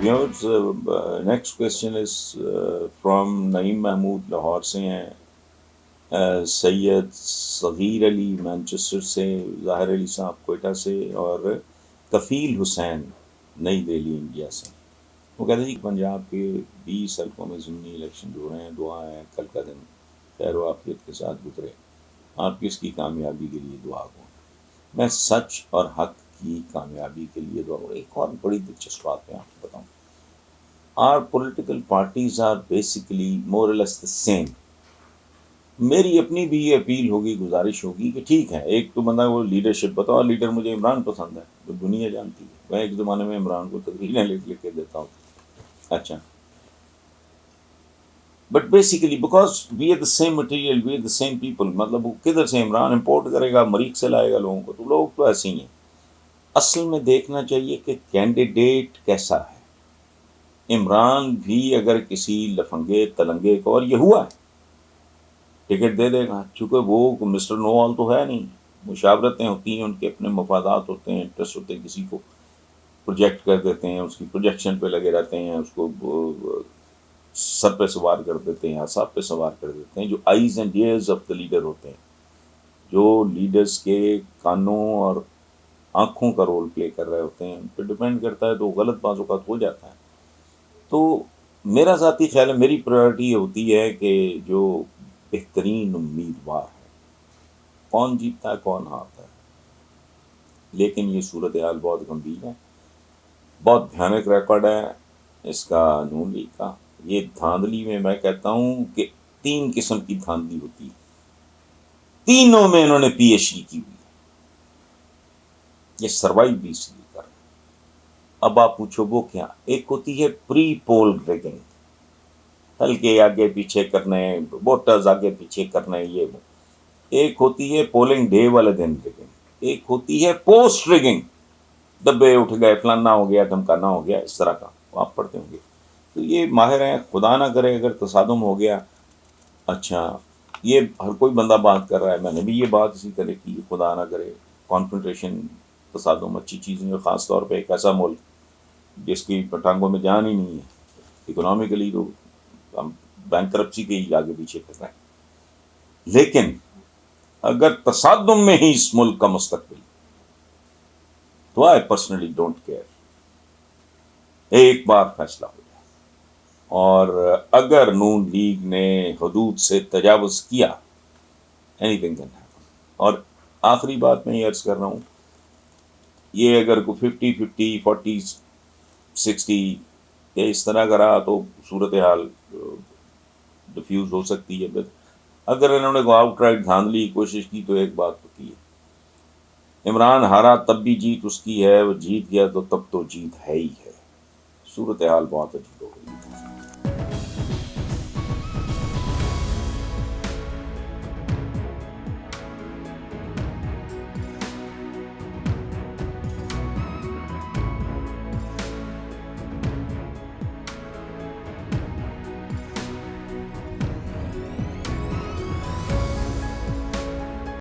Viewers, next question is from نعیم محمود لاہور سے ہیں، سید صغیر علی مانچسٹر سے، ظاہر علی صاحب کوئٹہ سے، اور کفیل حسین نئی دہلی انڈیا سے۔ وہ کہتے ہیں کہ پنجاب کے 20 حلقوں میں ضمنی الیکشن جو ہو رہے ہیں، دعا ہے کل کا دن خیر و عافیت کے ساتھ گزرے، آپ کس کی کامیابی کے لیے دعا کو؟ میں سچ اور حق کی کامیابی کے لیے دعا. ایک اور بڑی دلچسپ بات میں آپ کو بتاؤں. Our political parties are basically more or less the same. میری اپنی بھی یہ اپیل ہوگی، گزارش ہوگی کہ ٹھیک ہے، ایک تو بندہ وہ لیڈرشپ بتاؤ. لیڈر مجھے عمران پسند ہے، وہ دنیا جانتی ہے، میں ایک زمانے میں عمران کو تقریریں لکھ کے دیتا ہوں. اچھا، but basically because we are the same material, we are the same people. مطلب وہ کدھر سے عمران امپورٹ کرے گا، مریخ سے لائے گا لوگوں کو، تو لوگ تو ایسے ہی ہیں. اصل میں دیکھنا چاہیے کہ کینڈیڈیٹ کیسا ہے. عمران بھی اگر کسی لفنگے تلنگے کو، اور یہ ہوا ہے، ٹکٹ دے دے گا، چونکہ وہ مسٹر نو آل تو ہے نہیں. مشاورتیں ہوتی ہیں، ان کے اپنے مفادات ہوتے ہیں، انٹرسٹ ہوتے ہیں، کسی کو پروجیکٹ کر دیتے ہیں، اس کی پروجیکشن پہ لگے رہتے ہیں، اس کو سر پہ سوار کر دیتے ہیں، اعصاب پہ سوار کر دیتے ہیں. جو eyes and ears of the leader ہوتے ہیں، جو لیڈرز کے کانوں اور آنکھوں کا رول پلے کر رہے ہوتے ہیں، ان پہ ڈپینڈ کرتا ہے، تو غلط بعض اوقات ہو جاتا ہے. تو میرا ذاتی خیال ہے، میری پرائرٹی یہ ہوتی ہے کہ جو بہترین امیدوار ہے، کون جیتتا ہے کون ہارتا ہے. لیکن یہ صورتحال بہت گمبھیر ہے، بہت بھیانک ریکارڈ ہے اس کا نون لیگ کا. یہ دھاندلی میں کہتا ہوں کہ 3 قسم کی دھاندلی ہوتی ہے، تینوں میں انہوں نے پی ایچ ڈی کی ہوئی ہے. یہ سروائیو بھی اس لیے کر رہے ہیں. اب آپ پوچھو وہ کیا؟ ایک ہوتی ہے پری پول ریگنگ، ہلکے آگے پیچھے کرنے، ووٹرز آگے پیچھے کرنے، یہ وہ. ایک ہوتی ہے پولنگ ڈے والے دن ریگنگ. ایک ہوتی ہے پوسٹ ریگنگ، ڈبے اٹھ گئے، فلانا ہو گیا، دھمکانا ہو گیا، اس طرح کا آپ پڑھتے ہوں گے. تو یہ ماہر ہیں، خدا نہ کرے اگر تصادم ہو گیا. اچھا، یہ ہر کوئی بندہ بات کر رہا ہے، میں نے بھی یہ بات اسی طرح کی، خدا نہ کرے کانفرنٹریشن، تصادم اچھی چیز نہیں ہے، خاص طور پہ ایک ایسا ملک جس کی ٹانگوں میں جان ہی نہیں ہے. اکنامکلی تو ہم بینکرپسی کے ہی آگے پیچھے کر رہے ہیں. لیکن اگر تصادم میں ہی اس ملک کا مستقبل، تو آئی پرسنلی ڈونٹ کیئر. ایک بار فیصلہ ہو جائے، اور اگر نون لیگ نے حدود سے تجاوز کیا، اینی تھنگ کین ہیپن. اور آخری بات میں یہ عرض کر رہا ہوں، یہ اگر کوئی 50-50 40-60 یا اس طرح کا رہا تو صورتحال ڈیفیوز ہو سکتی ہے. بس اگر انہوں نے آؤٹ رائٹ دھاندلی کی کوشش کی تو ایک بات ہوتی ہے، عمران ہارا تب بھی جیت اس کی ہے، وہ جیت گیا تو تب تو جیت ہے ہی ہے. صورتحال بہت عجیب ہو گئی.